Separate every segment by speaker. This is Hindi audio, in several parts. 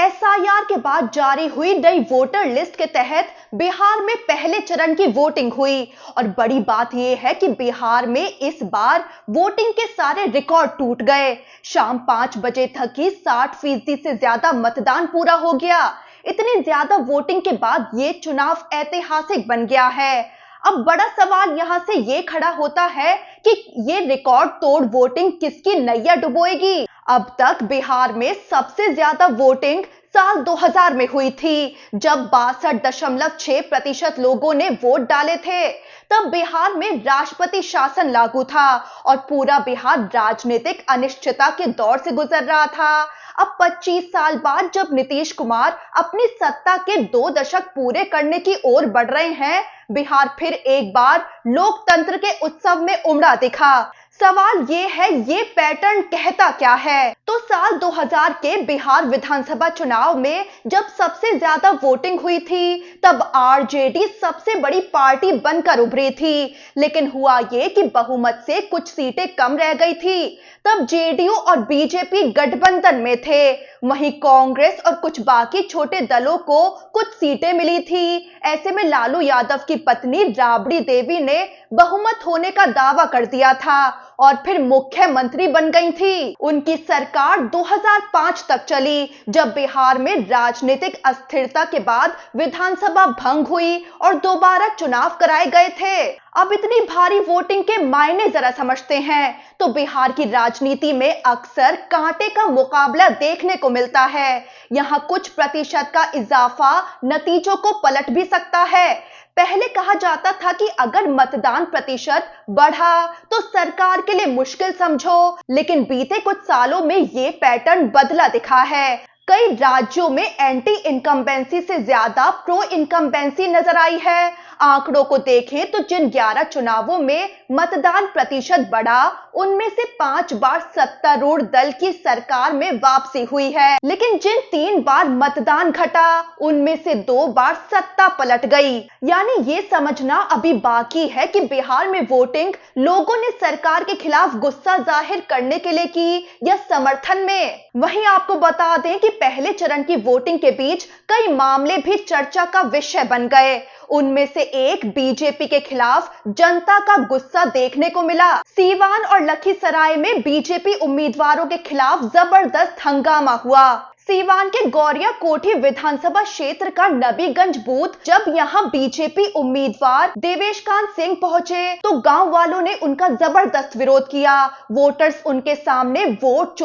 Speaker 1: एसआईआर के बाद जारी हुई नई वोटर लिस्ट के तहत बिहार में पहले चरण की वोटिंग हुई और बड़ी बात यह है कि बिहार में इस बार वोटिंग के सारे रिकॉर्ड टूट गए। शाम 5 बजे तक ही 60% से ज्यादा मतदान पूरा हो गया। इतनी ज्यादा वोटिंग के बाद ये चुनाव ऐतिहासिक बन गया है। अब बड़ा सवाल यहां से ये खड़ा होता है कि ये रिकॉर्ड तोड़ वोटिंग किसकी नैया डुबोएगी। अब तक बिहार में सबसे ज्यादा वोटिंग साल 2000 में हुई थी, जब 62.6% लोगों ने वोट डाले थे। तब बिहार में राष्ट्रपति शासन लागू था और पूरा बिहार राजनीतिक अनिश्चितता के दौर से गुजर रहा था। अब 25 साल बाद जब नीतीश कुमार अपनी सत्ता के 2 दशक पूरे करने की ओर बढ़ रहे हैं, बिहार फिर एक बार लोकतंत्र के उत्सव में उमड़ा दिखा। सवाल ये है, ये पैटर्न कहता क्या है? तो साल 2000 के बिहार विधानसभा चुनाव में जब सबसे ज्यादा वोटिंग हुई थी, तब आरजेडी सबसे बड़ी पार्टी बनकर उभरी थी। लेकिन हुआ ये कि बहुमत से कुछ सीटें कम रह गई थी। तब जेडीयू और बीजेपी गठबंधन में थे, वहीं कांग्रेस और कुछ बाकी छोटे दलों को कुछ सीटें मिली थी। ऐसे में लालू यादव की पत्नी राबड़ी देवी ने बहुमत होने का दावा कर दिया था और फिर मुख्यमंत्री बन गई थी। उनकी सरकार 2005 तक चली, जब बिहार में राजनीतिक अस्थिरता के बाद विधानसभा भंग हुई और दोबारा चुनाव कराए गए थे। अब इतनी भारी वोटिंग के मायने जरा समझते हैं तो बिहार की राजनीति में अक्सर कांटे का मुकाबला देखने को मिलता है। यहाँ कुछ प्रतिशत का इजाफा नतीजों को पलट भी सकता है। पहले कहा जाता था कि अगर मतदान प्रतिशत बढ़ा तो सरकार के लिए मुश्किल समझो, लेकिन बीते कुछ सालों में ये पैटर्न बदला दिखा है। कई राज्यों में एंटी इनकम्बेंसी से ज्यादा प्रो इनकम्बेंसी नजर आई है। आंकड़ों को देखें तो जिन 11 चुनावों में मतदान प्रतिशत बढ़ा, उनमें से 5 बार सत्तारूढ़ दल की सरकार में वापसी हुई है। लेकिन जिन 3 बार मतदान घटा, उनमें से 2 बार सत्ता पलट गई। यानी ये समझना अभी बाकी है कि बिहार में वोटिंग लोगों ने सरकार के खिलाफ गुस्सा जाहिर करने के लिए की या समर्थन में। वहीं आपको बता दें कि पहले चरण की वोटिंग के बीच कई मामले भी चर्चा का विषय बन गए। उनमें से एक बीजेपी के खिलाफ जनता का गुस्सा देखने को मिला। सीवान और लखीसराय में बीजेपी उम्मीदवारों के खिलाफ जबरदस्त हंगामा हुआ। सीवान के गौरिया कोठी विधानसभा क्षेत्र का नबीगंज बूथ जब यहां बीजेपी उम्मीदवार देवेशकांत सिंह पहुंचे तो गांव वालों ने उनका जबरदस्त विरोध किया। वोटर्स उनके सामने वोट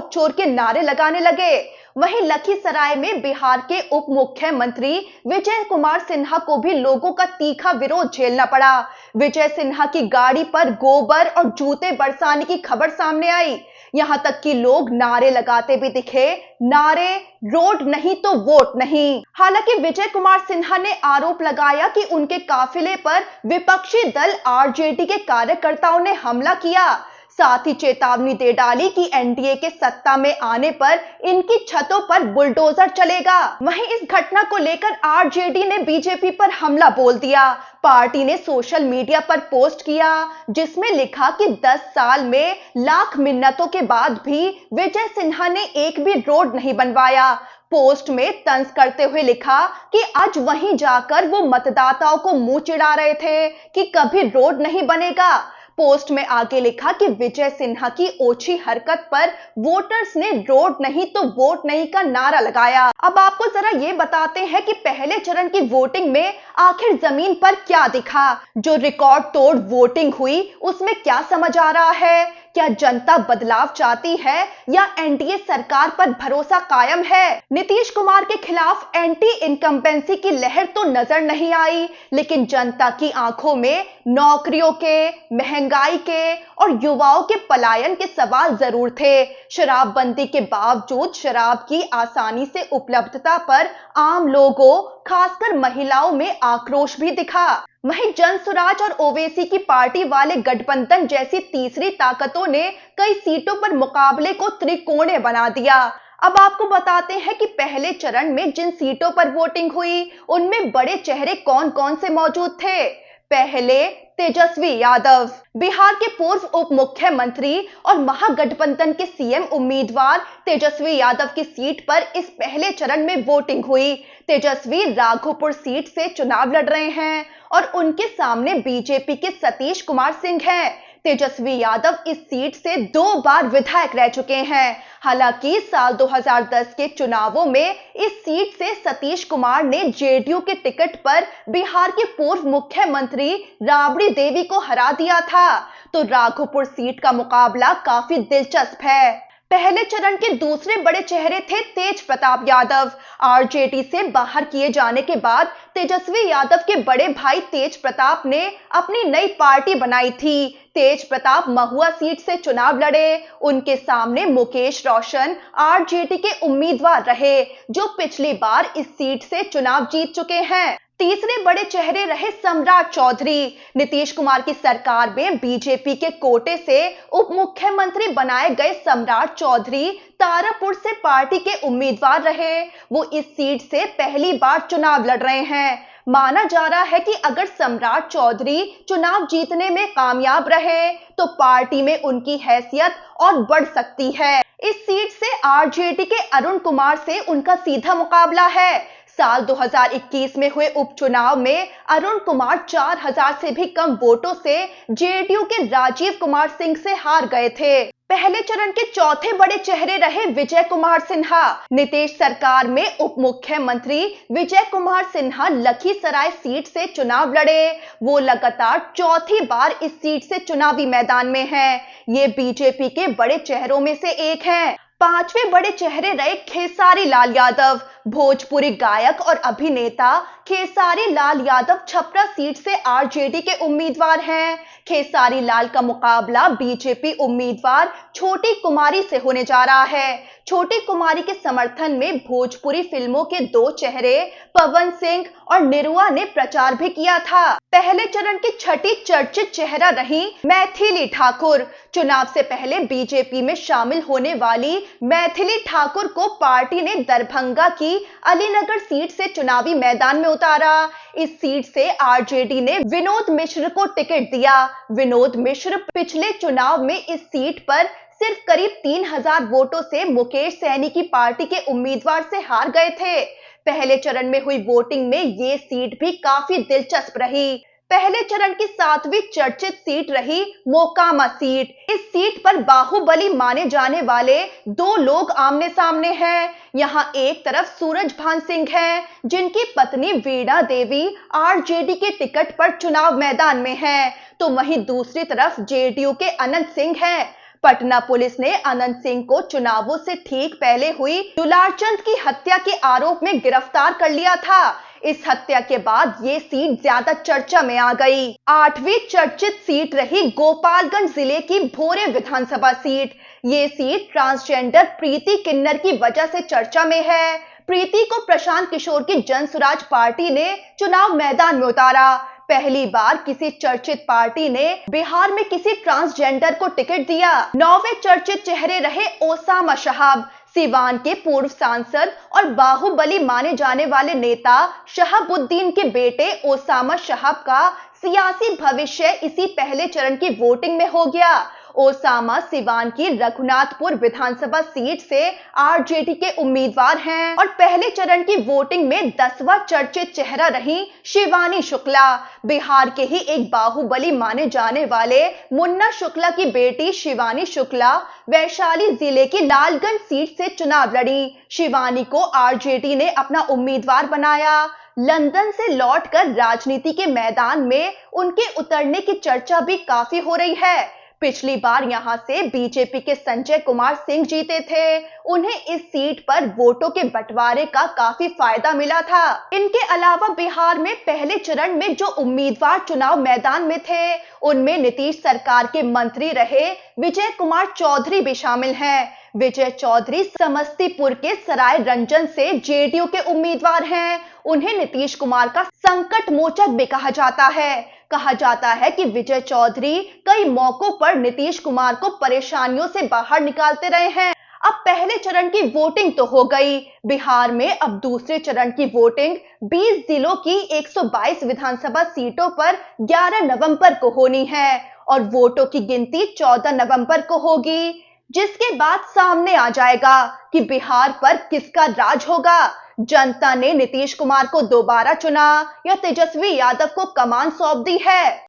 Speaker 1: चोर के नारे लगाने लगे। वहीं लखीसराय में बिहार के उप मुख्यमंत्री विजय कुमार सिन्हा को भी लोगों का तीखा विरोध झेलना पड़ा। विजय सिन्हा की गाड़ी पर गोबर और जूते बरसाने की खबर सामने आई। यहां तक कि लोग नारे लगाते भी दिखे, नारे रोड नहीं तो वोट नहीं। हालांकि विजय कुमार सिन्हा ने आरोप लगाया कि उनके काफिले पर विपक्षी दल आरजेडी के कार्यकर्ताओं ने हमला किया। साथ ही चेतावनी दे डाली कि एनडीए के सत्ता में आने पर इनकी छतों पर बुलडोजर चलेगा। वहीं इस घटना को लेकर आरजेडी ने बीजेपी पर हमला बोल दिया। पार्टी ने सोशल मीडिया पर पोस्ट किया, जिसमें लिखा कि 10 साल में लाख मिन्नतों के बाद भी विजय सिन्हा ने एक भी रोड नहीं बनवाया। पोस्ट में तंज करते हुए लिखा कि आज वहीं जाकर वो मतदाताओं को मुंह चिढ़ा रहे थे कि कभी रोड नहीं बनेगा। पोस्ट में आगे लिखा कि विजय सिन्हा की ओछी हरकत पर वोटर्स ने रोड नहीं तो वोट नहीं का नारा लगाया। अब आपको जरा ये बताते हैं कि पहले चरण की वोटिंग में आखिर जमीन पर क्या दिखा। जो रिकॉर्ड तोड़ वोटिंग हुई, उसमें क्या समझ आ रहा है? क्या जनता बदलाव चाहती है या एनडीए सरकार पर भरोसा कायम है? नीतीश कुमार के खिलाफ एंटी इनकम्बेंसी की लहर तो नजर नहीं आई, लेकिन जनता की आंखों में नौकरियों के, महंगाई के और युवाओं के पलायन के सवाल जरूर थे। शराबबंदी के बावजूद शराब की आसानी से उपलब्धता पर आम लोगों, खासकर महिलाओं में आक्रोश भी दिखा। वहीं जनसुराज और ओवैसी की पार्टी वाले गठबंधन जैसी तीसरी ताकतों ने कई सीटों पर मुकाबले को त्रिकोणीय बना दिया। अब आपको बताते हैं कि पहले चरण में जिन सीटों पर वोटिंग हुई, उनमें बड़े चेहरे कौन कौन से मौजूद थे। पहले तेजस्वी यादव। बिहार के पूर्व उप मुख्यमंत्री और महागठबंधन के सीएम उम्मीदवार तेजस्वी यादव की सीट पर इस पहले चरण में वोटिंग हुई। तेजस्वी राघोपुर सीट से चुनाव लड़ रहे हैं और उनके सामने बीजेपी के सतीश कुमार सिंह हैं। तेजस्वी यादव इस सीट से 2 बार विधायक रह चुके हैं। हालांकि साल 2010 के चुनावों में इस सीट से सतीश कुमार ने जेडीयू के टिकट पर बिहार के पूर्व मुख्यमंत्री राबड़ी देवी को हरा दिया था। तो राघोपुर सीट का मुकाबला काफी दिलचस्प है। पहले चरण के दूसरे बड़े चेहरे थे तेज प्रताप यादव। आरजेडी से बाहर किए जाने के बाद तेजस्वी यादव के बड़े भाई तेज प्रताप ने अपनी नई पार्टी बनाई थी। तेज प्रताप महुआ सीट से चुनाव लड़े। उनके सामने मुकेश रोशन आरजेडी के उम्मीदवार रहे, जो पिछली बार इस सीट से चुनाव जीत चुके हैं। तीसरे बड़े चेहरे रहे सम्राट चौधरी। नीतीश कुमार की सरकार में बीजेपी के कोटे से उप मुख्यमंत्री बनाए गए सम्राट चौधरी तारापुर से पार्टी के उम्मीदवार रहे। वो इस सीट से पहली बार चुनाव लड़ रहे हैं। माना जा रहा है कि अगर सम्राट चौधरी चुनाव जीतने में कामयाब रहे तो पार्टी में उनकी हैसियत और बढ़ सकती है। इस सीट से आरजेडी के अरुण कुमार से उनका सीधा मुकाबला है। साल 2021 में हुए उपचुनाव में अरुण कुमार 4000 से भी कम वोटों से जेडीयू के राजीव कुमार सिंह से हार गए थे। पहले चरण के चौथे बड़े चेहरे रहे विजय कुमार सिन्हा। नीतीश सरकार में उप मुख्यमंत्री विजय कुमार सिन्हा लखीसराय सीट से चुनाव लड़े। वो लगातार चौथी बार इस सीट से चुनावी मैदान में हैं। ये बीजेपी के बड़े चेहरों में से एक हैं। पांचवें बड़े चेहरे रहे खेसारी लाल यादव। भोजपुरी गायक और अभिनेता खेसारी लाल यादव छपरा सीट से आरजेडी के उम्मीदवार हैं। खेसारी लाल का मुकाबला बीजेपी उम्मीदवार छोटी कुमारी से होने जा रहा है। छोटी कुमारी के समर्थन में भोजपुरी फिल्मों के 2 चेहरे पवन सिंह और निरुआ ने प्रचार भी किया था। पहले चरण की छठी चर्चित चेहरा रही मैथिली ठाकुर। चुनाव से पहले बीजेपी में शामिल होने वाली मैथिली ठाकुर को पार्टी ने दरभंगा की अलीनगर सीट से चुनावी मैदान में उतारा। इस सीट से आरजेडी ने विनोद मिश्र को टिकट दिया। विनोद मिश्र पिछले चुनाव में इस सीट पर सिर्फ करीब 3000 वोटों से मुकेश सहनी की पार्टी के उम्मीदवार से हार गए थे। पहले चरण में हुई वोटिंग में ये सीट भी काफी दिलचस्प रही। पहले चरण की 7वीं चर्चित सीट रही मोकामा सीट। इस सीट पर बाहुबली माने जाने वाले 2 लोग आमने सामने हैं। यहाँ एक तरफ सूरजभान सिंह हैं, जिनकी पत्नी वीणा देवी आरजेडी के टिकट पर चुनाव मैदान में हैं, तो वहीं दूसरी तरफ जेडीयू के अनंत सिंह हैं। पटना पुलिस ने अनंत सिंह को चुनावों से ठीक पहले हुई दुलारचंद की हत्या के आरोप में गिरफ्तार कर लिया था। इस हत्या के बाद ये सीट ज्यादा चर्चा में आ गई। 8वीं चर्चित सीट रही गोपालगंज जिले की भोरे विधानसभा सीट। ये सीट ट्रांसजेंडर प्रीति किन्नर की वजह से चर्चा में है। प्रीति को प्रशांत किशोर की जनसुराज पार्टी ने चुनाव मैदान में उतारा। पहली बार किसी चर्चित पार्टी ने बिहार में किसी ट्रांसजेंडर को टिकट दिया। 9वें चर्चित चेहरे रहे ओसामा शहाब। सीवान के पूर्व सांसद और बाहुबली माने जाने वाले नेता शहाबुद्दीन के बेटे ओसामा शहाब का सियासी भविष्य इसी पहले चरण की वोटिंग में हो गया। ओसामा सिवान की रघुनाथपुर विधानसभा सीट से आरजेडी के उम्मीदवार हैं और पहले चरण की वोटिंग में 10वां चर्चित चेहरा रही शिवानी शुक्ला। बिहार के ही एक बाहुबली माने जाने वाले मुन्ना शुक्ला की बेटी शिवानी शुक्ला वैशाली जिले की लालगंज सीट से चुनाव लड़ी। शिवानी को आरजेडी ने अपना उम्मीदवार बनाया। लंदन से लौटकर राजनीति के मैदान में उनके उतरने की चर्चा भी काफी हो रही है। पिछली बार यहां से बीजेपी के संजय कुमार सिंह जीते थे। उन्हें इस सीट पर वोटों के बंटवारे का काफी फायदा मिला था। इनके अलावा बिहार में पहले चरण में जो उम्मीदवार चुनाव मैदान में थे, उनमें नीतीश सरकार के मंत्री रहे विजय कुमार चौधरी भी शामिल हैं। विजय चौधरी समस्तीपुर के सराय रंजन से जेडीयू के उम्मीदवार हैं। उन्हें नीतीश कुमार का संकट मोचक भी कहा जाता है। कहा जाता है कि विजय चौधरी कई मौकों पर नीतीश कुमार को परेशानियों से बाहर निकालते रहे हैं। अब पहले चरण की वोटिंग तो हो गई। बिहार में अब दूसरे चरण की वोटिंग 20 जिलों की 122 विधानसभा सीटों पर 11 नवंबर को होनी है और वोटों की गिनती 14 नवंबर को होगी, जिसके बाद सामने आ जाएगा कि बिहार पर किसका राज होगा। जनता ने नीतीश कुमार को दोबारा चुना या तेजस्वी यादव को कमान सौंप दी है।